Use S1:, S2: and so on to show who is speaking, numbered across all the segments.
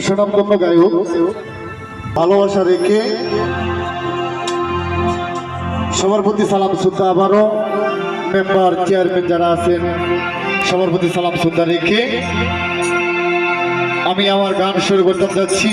S1: সুনামধন্য গায়ক, ভালোবাসা রেখে সবার প্রতি সালাম শ্রদ্ধা। আবারও মেম্বার চেয়ারম্যান যারা আছেন সবার প্রতি সালাম শ্রদ্ধা রেখে আমি আমার গান শুরু করতে যাচ্ছি।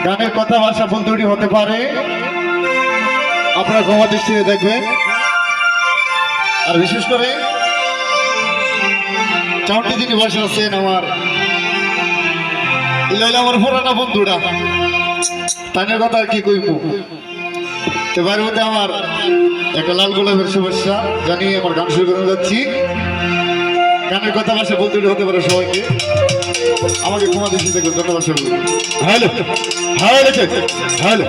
S1: গানের কথা ভাষা ভুল ত্রুটি হতে পারে, আপনারা ক্ষমা দৃষ্টিতে দেখবেন। আর বিশেষ করে চাউটি যিনি বসে আছেন আমার আমার পুরানা বন্ধুরা, তাদের কথা আর কি কইব। এবার মধ্যে আমার একটা লাল গোলাপের শুভেচ্ছা জানিয়ে আমার গান শুরু করে যাচ্ছি। গানের কথা ভাষা বলতে হতে পারে, সবাইকে আমাকে ক্ষমা দৃষ্টিতে ধন্যবাদ। হ্যালো হ্যালো হ্যালো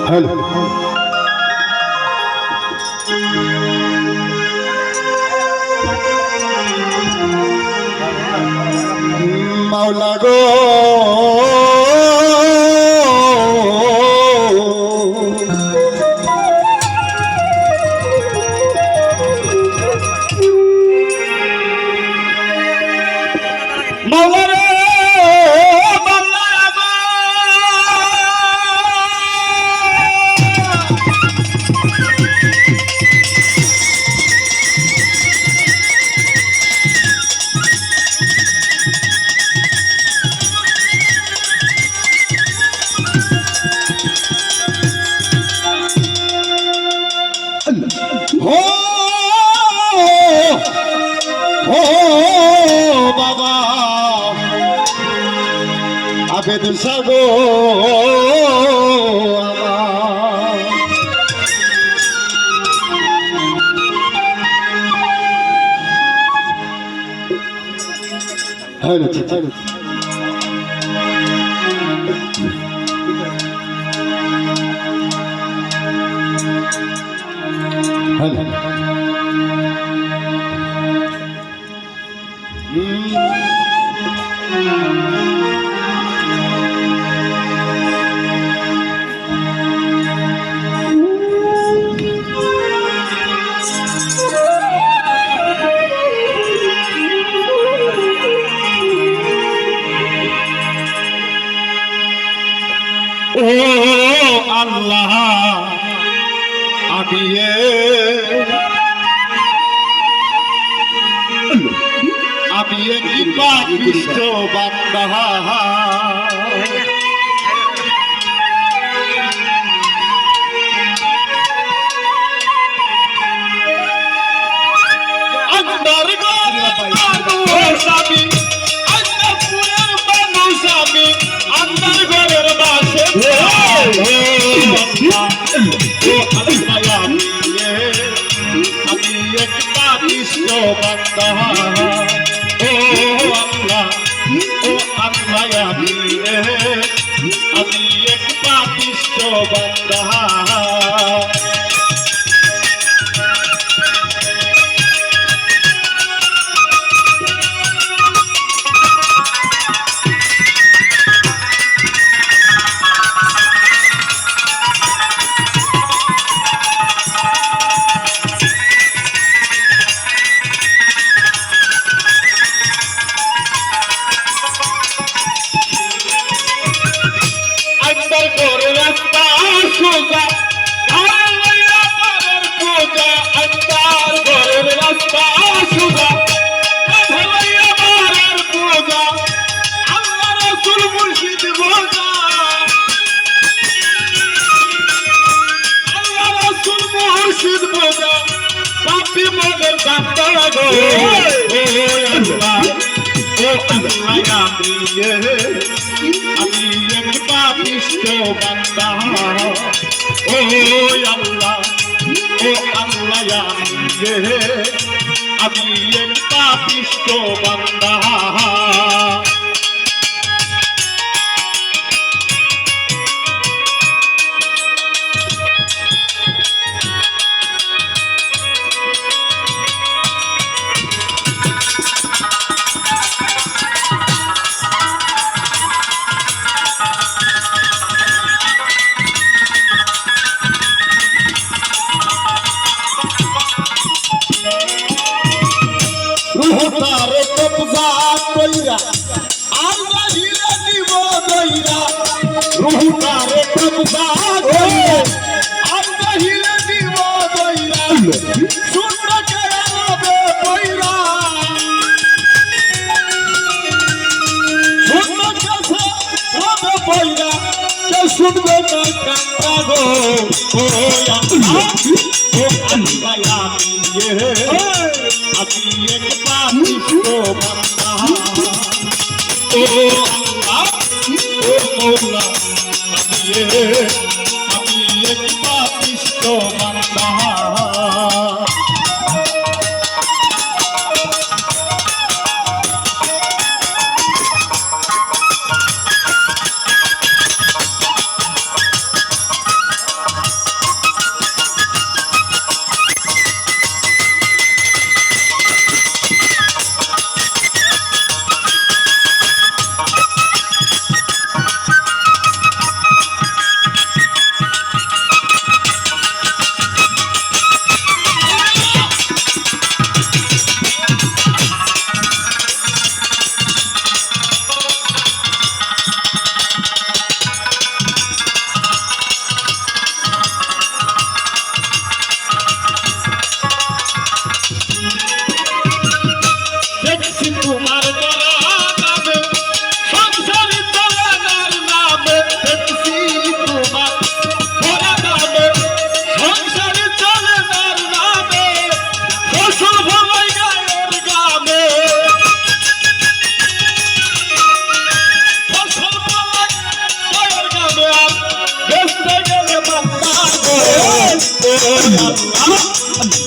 S1: হ্যালো মাওলা গো মাওলা রে বাবা আবেদ সাগো ও আল্লাহ আমি একটি পাপিষ্ঠ বান্দা, আমি এক পাপিষ্ঠ বান্দা। ও আল্লাহ আমি এক পাপিষ্ঠ বান্দা। আমি এক পাপিষ্ঠ বান্দা। ও আল্লাহ আমি এক পাপিষ্ঠ বান্দা।
S2: কইরা আর বাহিরে দিব দইরা রুহুটারে কবজা করে আর বাহিরে দিব দইরা শুনবে কে হবে কইরা শুনবে কাছে হবে কইরা কে শুনবে না কান্না গো ও আল্লাহ ও আল্লাহ আমি এক পাপিষ্ঠ বান্দা ও আল্লাহ ও মওলা আমি এক পাপিষ্ঠ বান্দা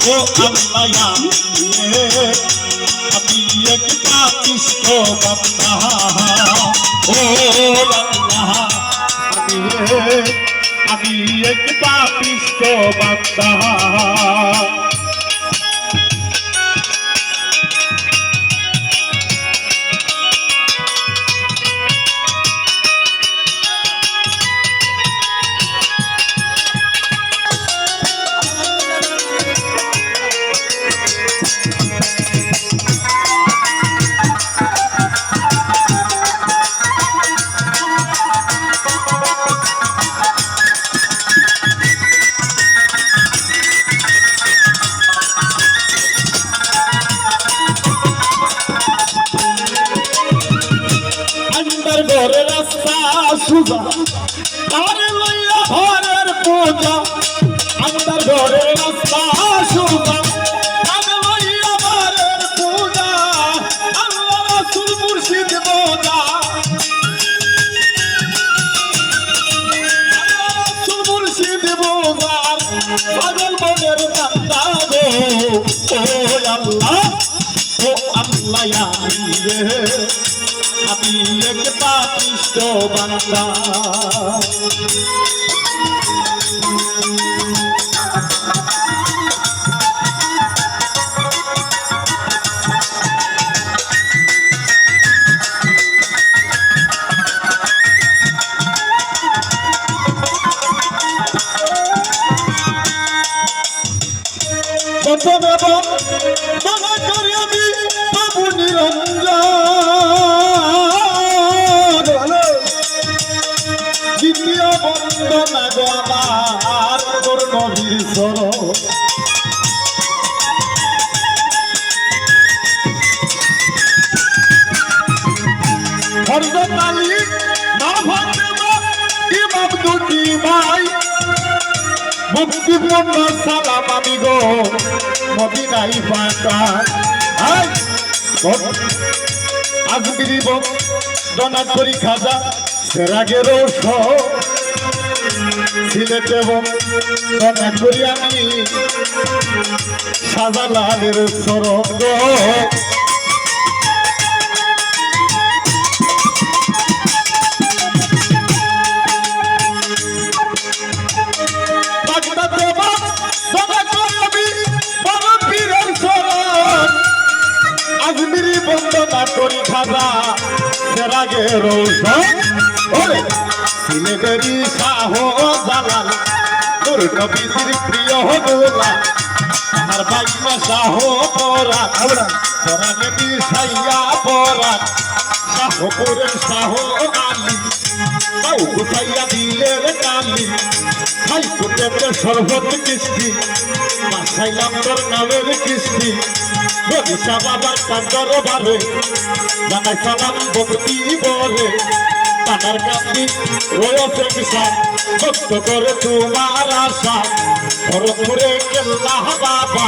S2: ও আল্লাহ আমি এক পাপিষ্ঠ বান্দা ও আল্লাহ আমি এক পাপিষ্ঠ বান্দা ঘরের রাস্তা সুজা তারে লইয়া ঘরের পূজা আমার ঘরের রাস্তা সুজা তারে লইয়া ঘরের পূজা আল্লাহ রাসূল মুর্শিদ বোঝা রাসূল মুর্শিদ বোঝার পাগল মনের বান্দা গো ও আল্লাহ আমি এক পাপিষ্ঠ বান্দা প্রথমে মনে করি আমি বাবু নিরঞ্জন দ্বিতীয় বন্দনা গো আমার তোর নবীর চরণ হযরত আলী না ফাতেমা ইমাম দুটি ভাই মুক্তি পূর্ণ সালাম আমি গো মদিনাই পাঠাই আজমিরি দনাত করি খাজা সেরাগের সিলেটে দনাত করি আমি শাহজালালের চরণ আজমিরি বন্দনা করি খাজা সেরাগের সিলেটেরি শাহ জালাল তোর নবীর প্রিয় হবলা আর বাইনা শাহ পরাণ পরাণে মিশাইয়া পরাণ শাহপুরের শাহ আলী তাও গুছাইয়া দিলের কালি খাই কুটের সর্বত কিস্তি বাসাইলাম তোর নামের কিস্তি বরিশা বাবার কান্দর বারে জানাই সালাম ভক্তি বলে তানার কান্দি রয়েছে কিসান ভক্ত করে তোমার আশা ভরপুরে কেল্লা বাবা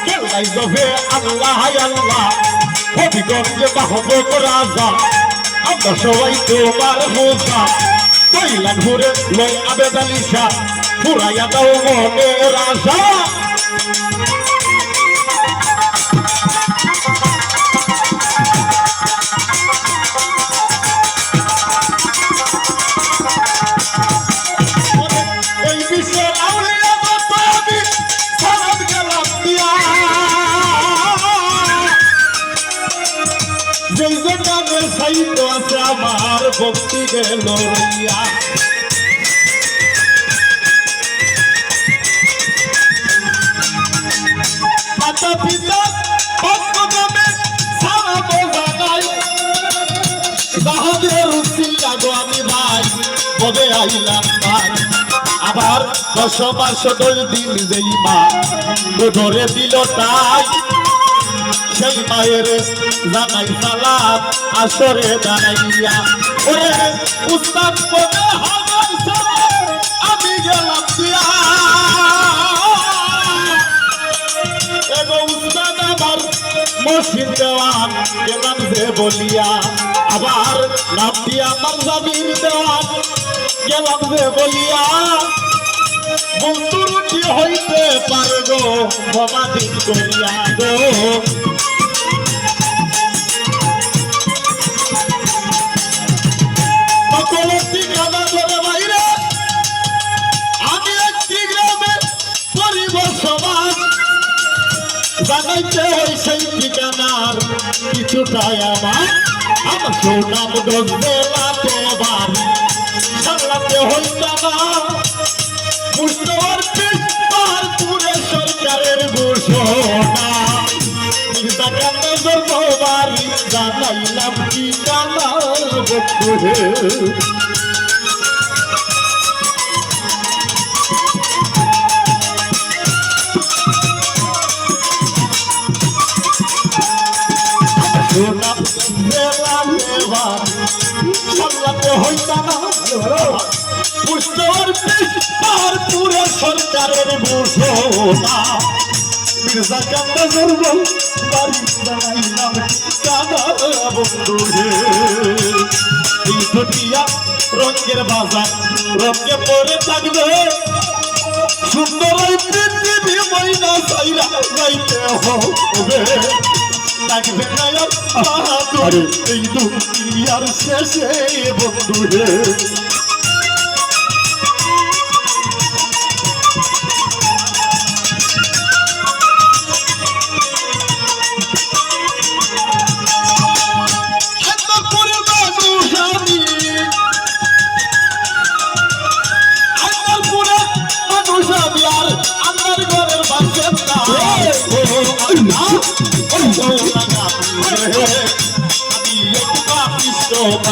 S2: কেল্লাই জবে আল্লাহ আল্লাহ হবিগঞ্জে বাহবক রাজা আমরা সবাই তোমার বোঝা কইলা ঘুরে লই আবেদালিশা পুরাইয়া দাও মনের আশা এই বিশ্বের আউলিয়া বাবা আমি সালাম গেলাম দিয়া যেই জন্য সাহিত্য আছে আমার ভক্তি গেল রইয়া মাতা পিতা ভক্তগণে সালাম জানাই বাহাদের উসিলা গো আমি ভাই কবে আইলাম ভাই আবার 10 মাস 10 দিন যেই মা ধরে দিল তাই সেই মায়ের জানাই সালাম আসরে দাঁড়াইয়া ওরে উস্তাদ বলে হাজার সালাম আমি গেলাম দিয়া এগো উস্তাদ আমার মসজিদ দেওয়ান গেলাম যে বলিয়া আবার নাম দিয়া আমার জামির দেওয়ান গেলাম যে বলিয়া বন্ধুর কি হইতে পারে গো সমাধিক করিয়া গো সকলের ঠিকানা ধরে বাইরে আমি একটি গ্রামের পরিবসবাস জানাইতে ওই সেই ঠিকানার কিছুটাই আমার সুনাম গঞ্জেলাতে বাড়ি সামলাতে হইতা না মুস্তফার পাহাড়পুরে সরকারের ঘোষণা নির্দাকান্নজর বাড়ি জানাইলাম ঠিকানা বন্ধুরে সুনাম গঞ্জেলাতে বাড়ি সামলাতে হইতা না মুস্তফার পাহাড়পুরে সরকারের ঘোষণা মির্জা কান্দাজর বাড়ি জানাইলাম ঠিকানা বন্ধুরে এই দুনিয়া রঙের বাজার রঙে পরে থাকবে সুন্দর ওই পৃথিবী ময়না চাইরা যাইতে হবে থাকবে না আর বাহাদুর এই দুনিয়ার শেষে বন্ধুরে Oh,